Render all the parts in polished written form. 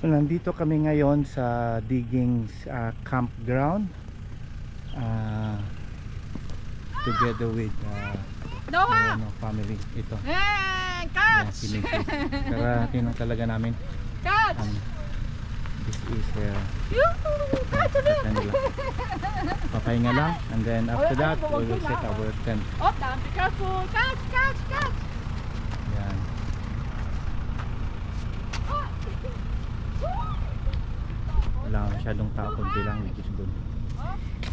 So, nandito kami ngayon sa digging campground together with Moreno family. Ito Catch! Tara, tinong talaga namin. Catch! This is Catch! kanila. Papahinga lang, and then after that we will set our tent. Oh, damn, be careful! Catch! Catch! Catch! Yan. Wala masyadong tao, konti lang, which is good.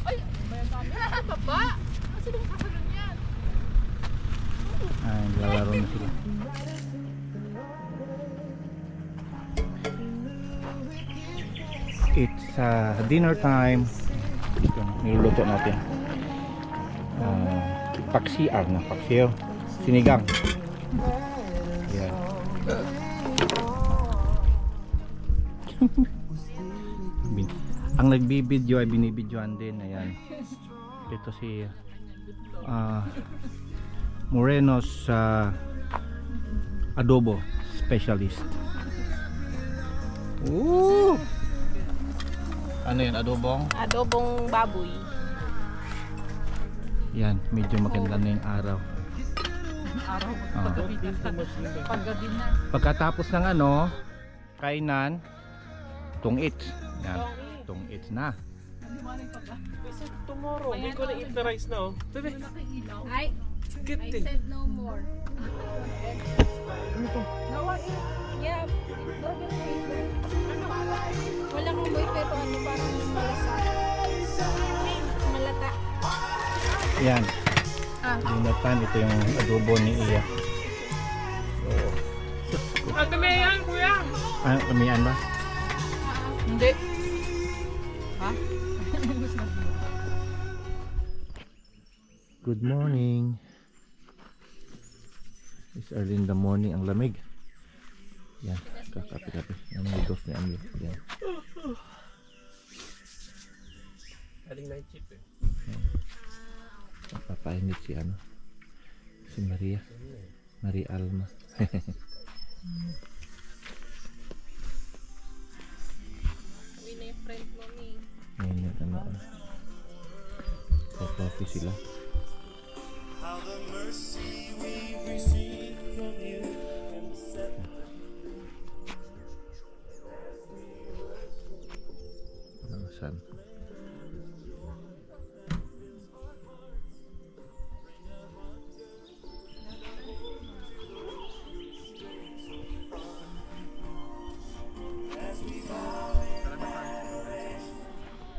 Ay! May dami. Baba! Kasi yung kasalun yan. Ay, lalaro na sila. It's dinner time. Ito, niluluto natin. Paksiar na, paksiyo. Sinigang. Yan. Ang nagbibideo ay binibidyoan din. Ayan. Ito si Moreno's adobo specialist. Ooh! Ano yan? Adobong? Adobong baboy. Yan, medyo maganda na yung araw. Araw. Paggabi na. Pagkatapos ng kainan, tong-its. Yan, tong-its na. Tomorrow, we're gonna eat the rice now. Bebe, I said no more. No one. Yeah. Wala kang boy pero ano parang malasa. Malata. Yan. Dinatan, ito yung adobo ni Iya. kamiyan, kuya! Kamiyan ba? Hindi. Ha? Good morning. It's early in the morning. Ang lamig. Yan, kakapi-kapi. Ang noodles ni Amir. Yan. Aling night chip eh. Papainit si Maria. Maria Alma. Uwi na yung friend mo ni. Ngayon coffee sila. How the mercy we've received from you and set Saan?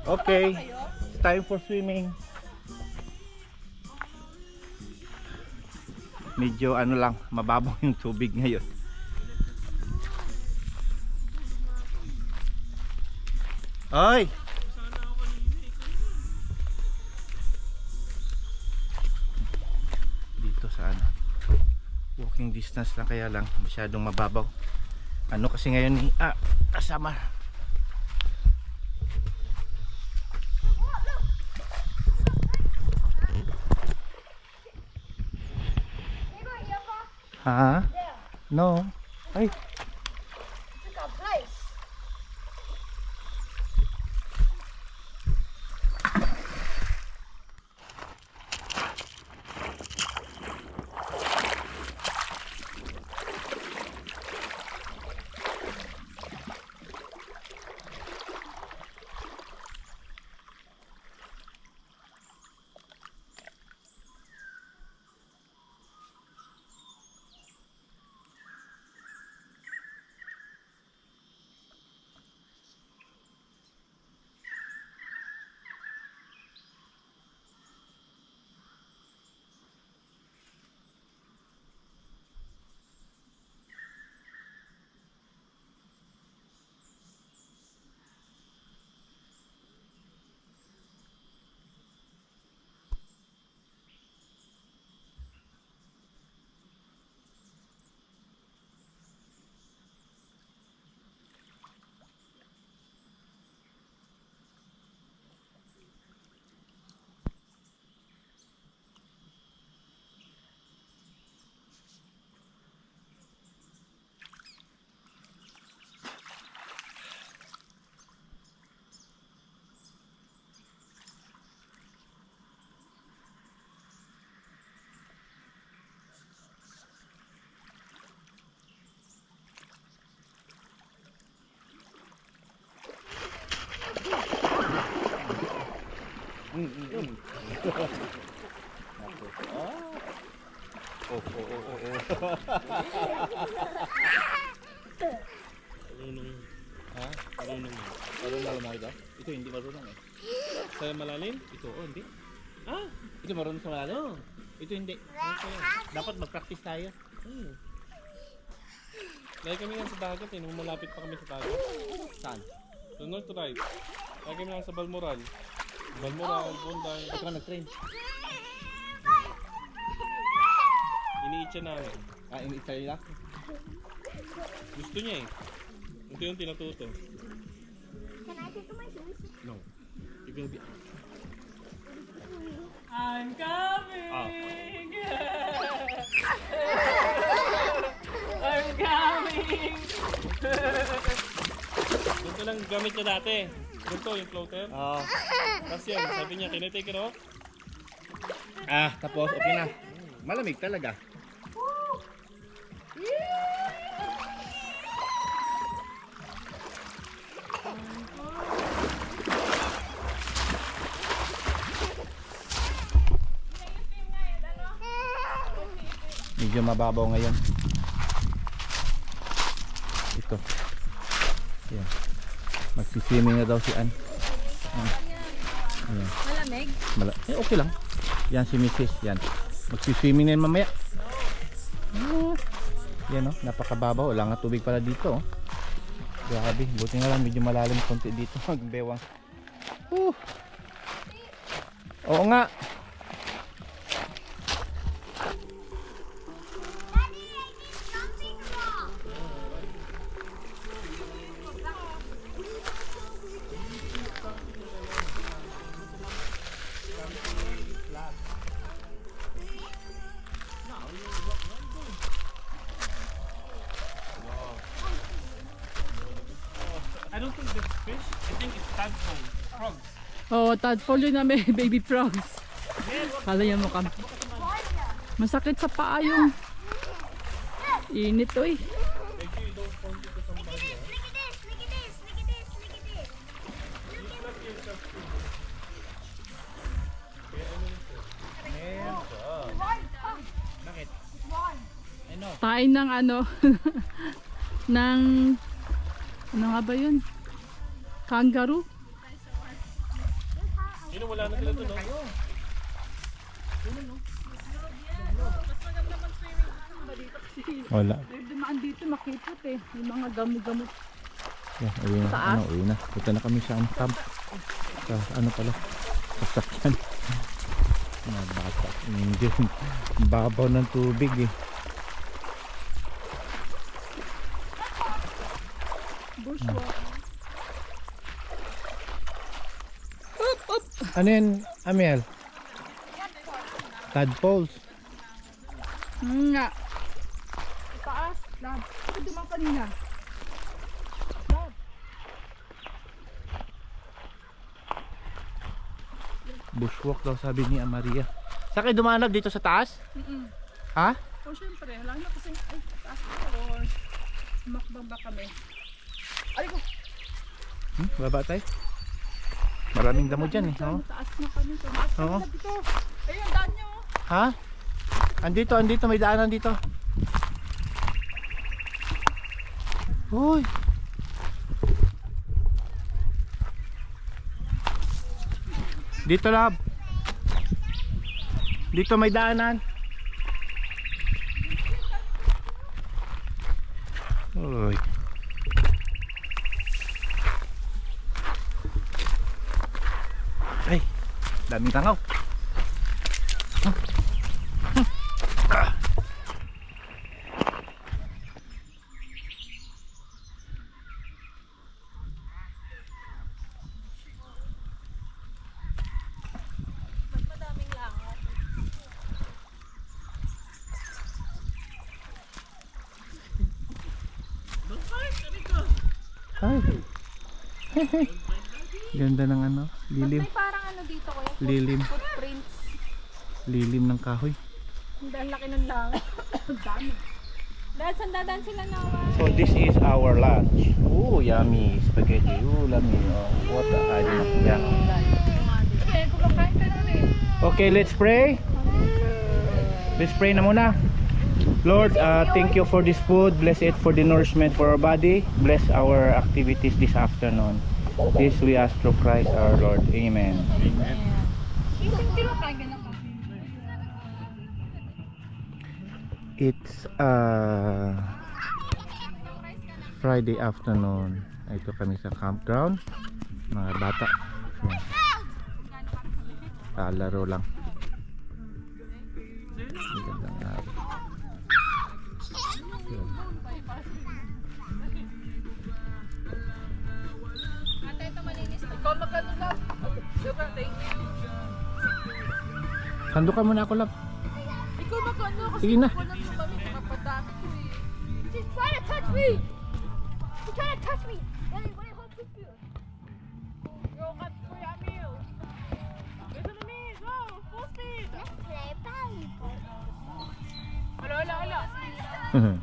Okay, time for swimming. Medyo lang, mababaw yung tubig ngayon. Oy! Dito sa walking distance lang, kaya lang masyadong mababaw. Kasi ngayon kasama. Ha? No. Ay. Marunong. Ha? Marunong yun. Marunong na lumakad? Ito hindi marunong eh. Sa malalim? Ito, hindi. Ah! Ito marunong sa malalim? Ito hindi. Dapat mag-practice tayo. Lagi kami nga sa dagat eh, nung malapit pa kami sa dagat. Saan? Sa North Ride. Lagi kami lang sa Balmoral. Balmoral, Bonday. Ito ka nag-train. Iniit siya namin. Ini-try lang? Gusto niya eh. Unti-unti natuto. Can I take my shoes? No. You're gonna be... I'm coming! I'm coming! Ganito lang gamit niya dati. Ganito yung floater. Oo. Tapos yan, sabi niya, can I take it off? Tapos okay na. Malamig talaga. Medyo mababaw ngayon. Ito. Yan. Magsiswimming na daw si Ann. Ayan. Malamig? Okay lang. Yan si Mrs. Yan. Magsiswimming na yun mamaya. Yan oh, napakababaw. Wala nga tubig pala dito oh. Grabe, buti nga lang medyo malalim konti dito. Magbewang. Oo nga. I don't think that's fish. I think it's tadpole. Frogs. Oh, tadpole yun na may baby frogs. Kala yan mo kam. Masakit sa paa yung init oy. Make sure you don't point it to somebody. Look at this, look at this, look at this, look at this. Look yourself too. Bakit? Ano? Tain ng ano ng ano nga ba yun? Kangaroo? Yun, wala na sila doon, no? Wala. Dumaan dito makipot eh. Yung mga gamot-gamot. Yeah, uwi na. Taas? Uwi na. Punta na kami sa camp. Sa ano pala? Sasakyan. Mga bata. Hindi. Babaw ng tubig eh. Bushwalk. Ano yan, Amiel? Tadpoles. Nga. Taas. Lab. Ito dumang kanina. Lab. Bushwalk daw sabi ni Amaria. Saan kayo dumanap dito sa taas? Ha? O syempre, lang na kasi ay taas ko. Makbang ba kami? Ay ko. Baba tayo. Maraming damo dyan eh. Oh. Taas na kami. Taas Oo. na dito. Ayun, daan nyo. Ha? Andito, may daanan dito. Uy. Dito lab. Dito may daanan. Uy. Ay, daming tangaw. Ay. Ganda ng ano, lilim. May parang ano dito kuya? Lilim. Footprints. Lilim ng kahoy. Hindi, ang laki ng langit. Dami. Dahil sandadan sila nawa. So this is our lunch. Ooh, yummy spaghetti. Ooh, yummy. Oh, what the? Yeah. eh. Kumakain ka nun eh. Okay, let's pray. Let's pray na muna. Lord, thank you for this food. Bless it for the nourishment for our body. Bless our activities this afternoon. This we ask through Christ our Lord. Amen. Kumakain ka na ka. It's Friday afternoon. Ito kami sa campground. Mga bata. Laro lang. Magandang araw. Yun. Ate, ito malinis na. Ikaw magkano lang? Sugar, thank you. Sando ka muna ako lang. Ikaw magkano? Kasi Sige na. walang lumami. Mapadami ko eh. She's trying to touch me. She's trying to touch me. Daddy, what I hope to do? Yo, cut ko yung meal. Listen to me. Go. Full speed. Let's play volleyball. Hala, hala, hala.